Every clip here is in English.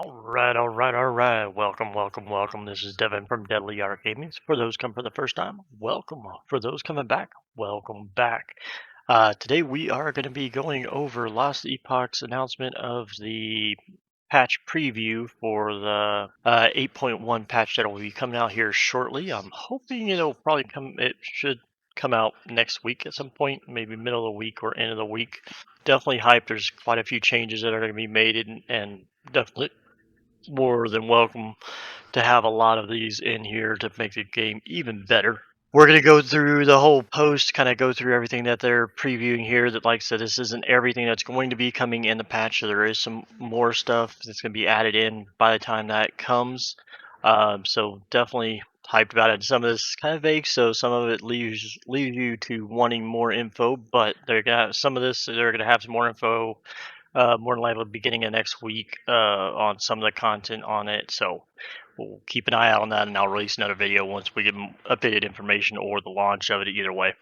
All right. Welcome. This is Devin from Deadly Art Gaming. For those come for the first time, welcome. For those coming back, welcome back. Today we are going to be going over Lost Epoch's announcement of the patch preview for the 8.1 patch that will be coming out here shortly. I'm hoping it should come out next week at some point, maybe middle of the week or end of the week. Definitely hyped. There's quite a few changes that are going to be made and definitely more than welcome to have a lot of these in here to make the game even better. We're going to go through the whole post, kind of go through everything that they're previewing here. That, like I said, this isn't everything that's going to be coming in the patch, so there is some more stuff that's going to be added in by the time that comes. So definitely hyped about it. Some of this is kind of vague, so some of it leaves you to wanting more info. But they're gonna some of this they're gonna have some more info more than likely beginning of next week on some of the content on it. So we'll keep an eye out on that, and I'll release another video once we get updated information or the launch of it either way.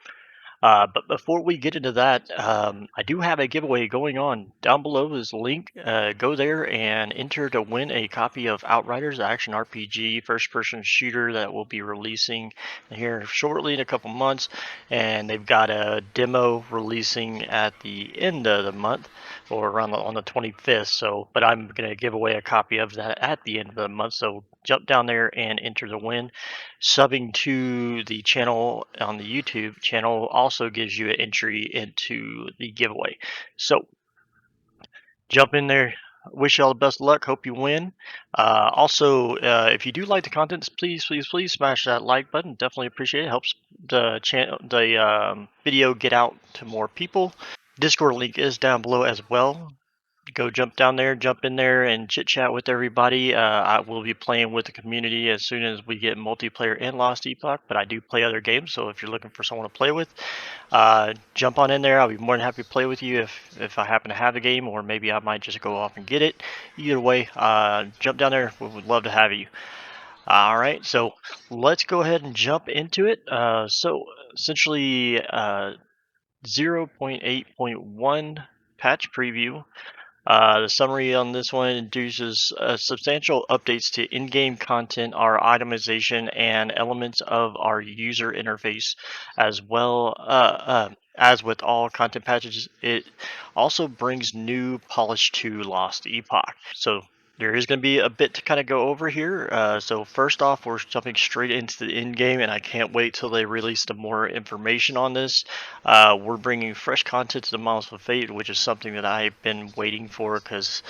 But before we get into that, I do have a giveaway going on. Down below is a link. Go there and enter to win a copy of Outriders, the action RPG first-person shooter that will be releasing here shortly in a couple months. And they've got a demo releasing at the end of the month, or around on the 25th. So, but I'm going to give away a copy of that at the end of the month. So jump down there and enter the win. Subbing to the channel on the YouTube channel also gives you an entry into the giveaway. So jump in there. Wish you all the best of luck. Hope you win. Also, if you do like the content, please smash that like button. Definitely appreciate it. Helps the video get out to more people. Discord link is down below as well. Go jump in there and chit chat with everybody. I will be playing with the community as soon as we get multiplayer in Lost Epoch, but I do play other games, so if you're looking for someone to play with, jump on in there. I'll be more than happy to play with you if I happen to have the game, or maybe I might just go off and get it. Either way, jump down there. We would love to have you. All right, so let's go ahead and jump into it. So essentially, 0.8.1 patch preview. The summary on this one introduces substantial updates to in-game content, our itemization, and elements of our user interface, as well as with all content patches. It also brings new polish to Lost Epoch. So there is going to be a bit to kind of go over here. So first off, we're jumping straight into the in-game, and I can't wait till they release some more information on this. We're bringing fresh content to the Models of Fate, which is something that I've been waiting for, because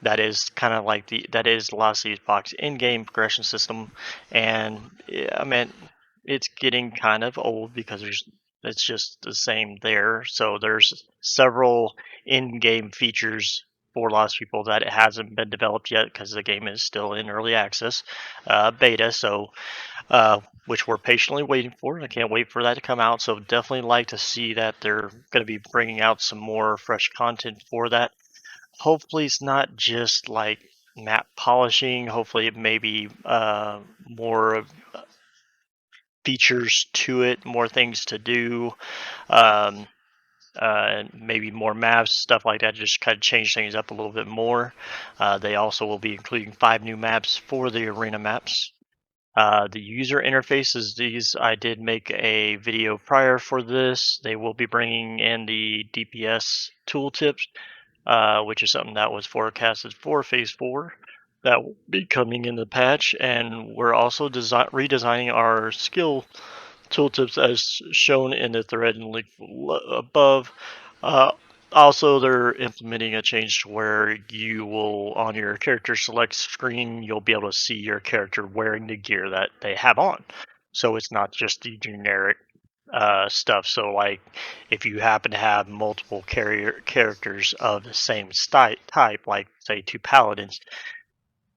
that is kind of like that is Lost Epoch's in-game progression system, and I mean it's getting kind of old because it's just the same there. So there's several in-game features for Lost People that it hasn't been developed yet because the game is still in early access beta. So which we're patiently waiting for. I can't wait for that to come out. So definitely like to see that they're going to be bringing out some more fresh content for that. Hopefully it's not just like map polishing. Hopefully it may be more features to it, more things to do. Maybe more maps, stuff like that, just kind of change things up a little bit more. They also will be including 5 new maps for the arena maps. The user interfaces, these I did make a video prior for this. They will be bringing in the DPS tooltips, which is something that was forecasted for Phase 4. That will be coming in the patch, and we're also redesigning our skill tooltips as shown in the thread and link above. Also, they're implementing a change to where you will, on your character select screen, you'll be able to see your character wearing the gear that they have on. So it's not just the generic stuff. So, like, if you happen to have multiple characters of the same type, like say 2 paladins,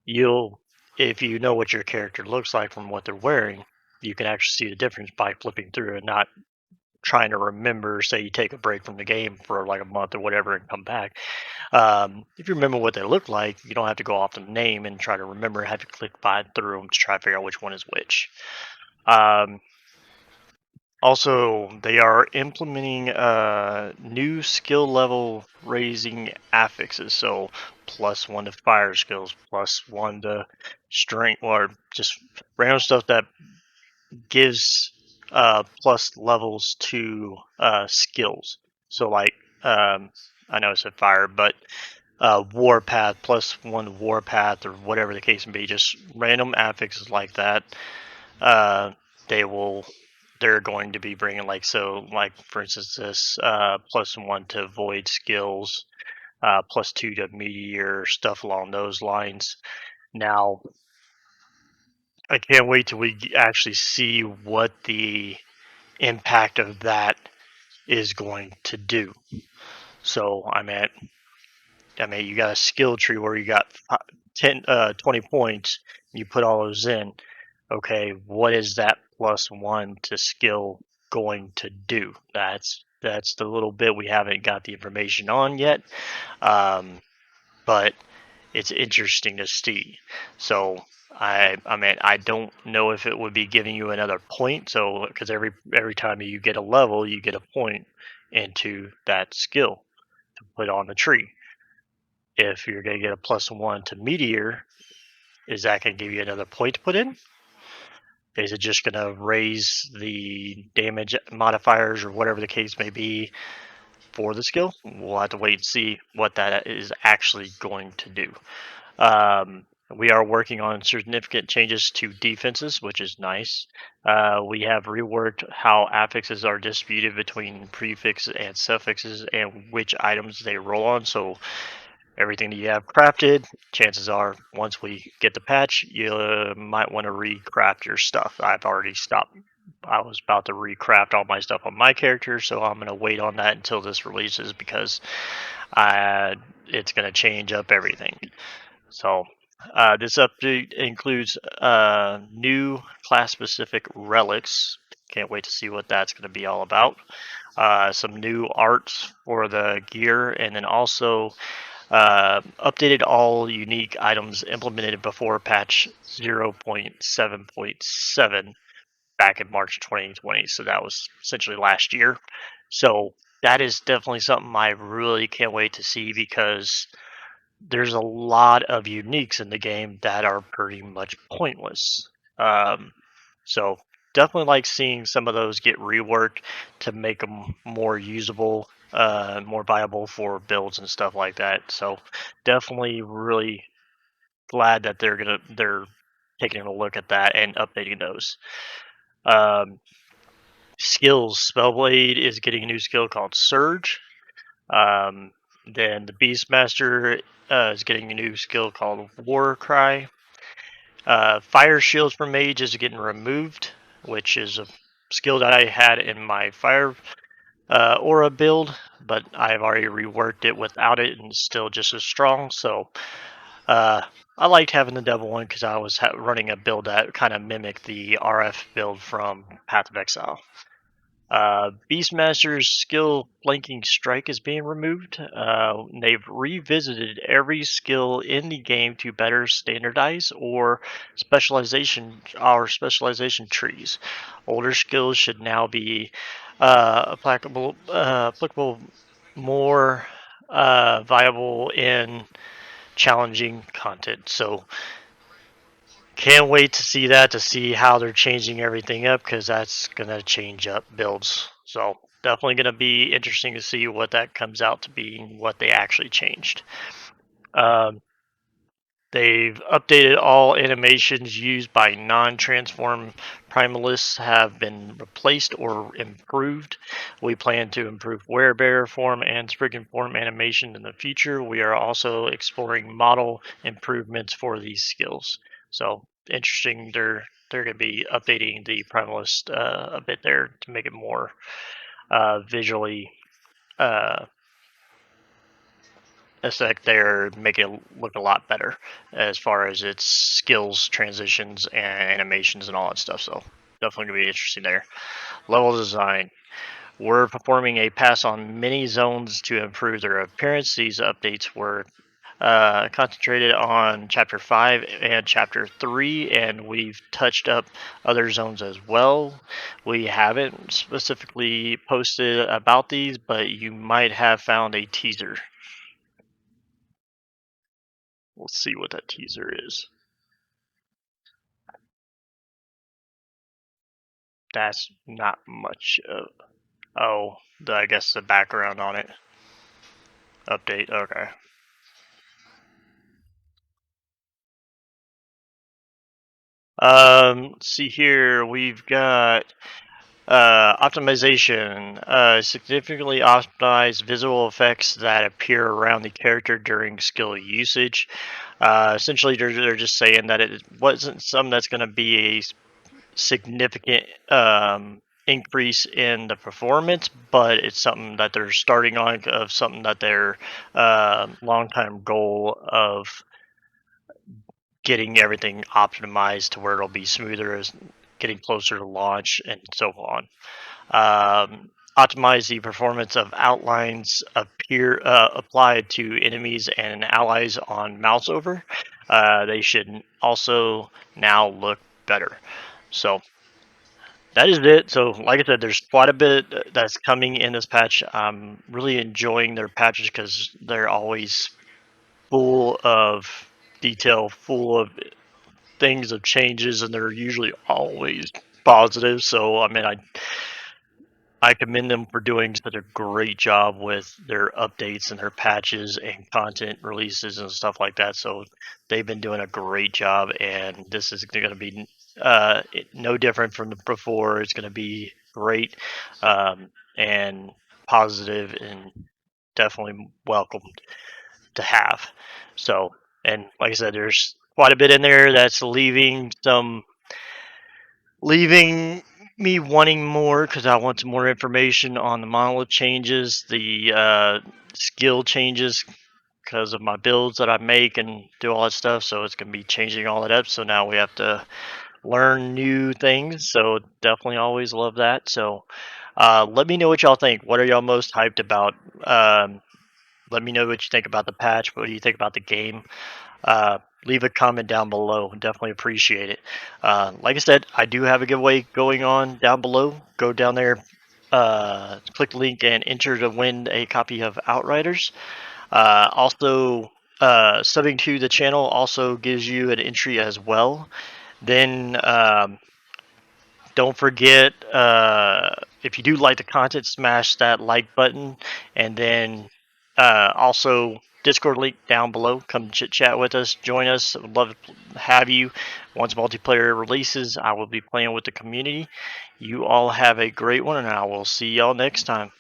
if you know what your character looks like from what they're wearing, you can actually see the difference by flipping through and not trying to remember. Say you take a break from the game for like a month or whatever and come back. If you remember what they look like, you don't have to go off the name and try to remember. Have to click by through them to try to figure out which one is which. Um, Also, they are implementing new skill level raising affixes. So +1 to fire skills, +1 to strength, or just random stuff that gives plus levels to skills. So like I know I said fire, but warpath +1 warpath or whatever the case may be, just random affixes like that. Uh, they will. They're going to be bringing like for instance this +1 to void skills, +2 to meteor, stuff along those lines. Now I can't wait till we actually see what the impact of that is going to do. So I mean, you got a skill tree where you got 20 points. You put all those in. Okay, what is that +1 to skill going to do? That's the little bit we haven't got the information on yet. But it's interesting to see. So I mean I don't know if it would be giving you another point. So because every time you get a level, you get a point into that skill to put on the tree. If you're going to get a +1 to meteor, is that going to give you another point to put in? Is it just going to raise the damage modifiers or whatever the case may be for the skill? We'll have to wait and see what that is actually going to do. We are working on significant changes to defenses, which is nice. We have reworked how affixes are distributed between prefixes and suffixes and which items they roll on. So everything that you have crafted, chances are once we get the patch, you might want to recraft your stuff. I've already stopped. I was about to recraft all my stuff on my character, so I'm going to wait on that until this releases because it's going to change up everything. So this update includes new class-specific relics. Can't wait to see what that's going to be all about. Some new arts for the gear, and then also updated all unique items implemented before patch 0.7.7 back in March 2020. So that was essentially last year. So that is definitely something I really can't wait to see because there's a lot of uniques in the game that are pretty much pointless. Um, so definitely like seeing some of those get reworked to make them more usable, more viable for builds and stuff like that. So definitely really glad that they're taking a look at that and updating those. Um, Skills. Spellblade is getting a new skill called Surge. Um, then the Beastmaster is getting a new skill called War Cry. Fire Shields for Mage is getting removed, which is a skill that I had in my Fire Aura build, but I've already reworked it without it and it's still just as strong. So I liked having the Devil one because I was running a build that kind of mimicked the RF build from Path of Exile. Beastmaster's skill flanking strike is being removed. They've revisited every skill in the game to better standardize or specialization trees. Older skills should now be applicable more viable in challenging content. So can't wait to see that, to see how they're changing everything up, because that's going to change up builds. So definitely going to be interesting to see what that comes out to be and what they actually changed. They've updated all animations used by non-transform primalists have been replaced or improved. We plan to improve werebearer form and spriggan form animation in the future. We are also exploring model improvements for these skills. So interesting. They're going to be updating the primalist a bit there to make it more visually aesthetic there, make it look a lot better as far as its skills, transitions, and animations and all that stuff. So definitely gonna be interesting there. Level design. We're performing a pass on many zones to improve their appearance. These updates were concentrated on Chapter 5 and Chapter 3, and we've touched up other zones as well. We haven't specifically posted about these, but you might have found a teaser. Let's see what that teaser is. That's not much of. Oh, I guess the background on it. Update, okay. Let's see here. We've got optimization. Significantly optimize visual effects that appear around the character during skill usage. Essentially, they're just saying that it wasn't something that's going to be a significant increase in the performance, but it's something that they're starting on of something that their long-time goal of getting everything optimized to where it'll be smoother as getting closer to launch and so on. Optimize the performance of outlines applied to enemies and allies on mouse over. They should also now look better. So that is it. So, like I said, there's quite a bit that's coming in this patch. I'm really enjoying their patches because they're always full of detail, full of things of changes, and they're usually always positive. So, I mean, I commend them for doing such a great job with their updates and their patches and content releases and stuff like that. So they've been doing a great job, and this is going to be no different from the before. It's going to be great and positive and definitely welcome to have. So, and like I said, there's quite a bit in there that's leaving me wanting more because I want some more information on the monolith changes, the skill changes because of my builds that I make and do all that stuff. So it's going to be changing all that up. So now we have to learn new things. So definitely always love that. So let me know what y'all think. What are y'all most hyped about? Let me know what you think about the patch. What do you think about the game? Leave a comment down below. Definitely appreciate it. Like I said, I do have a giveaway going on down below. Go down there, click the link, and enter to win a copy of Outriders. Also, subbing to the channel also gives you an entry as well. Then don't forget, if you do like the content, smash that like button, and then also Discord link down below. Come chit chat with us, join us. Would love to have you. Once multiplayer releases, I will be playing with the community. You all have a great one, and I will see y'all next time.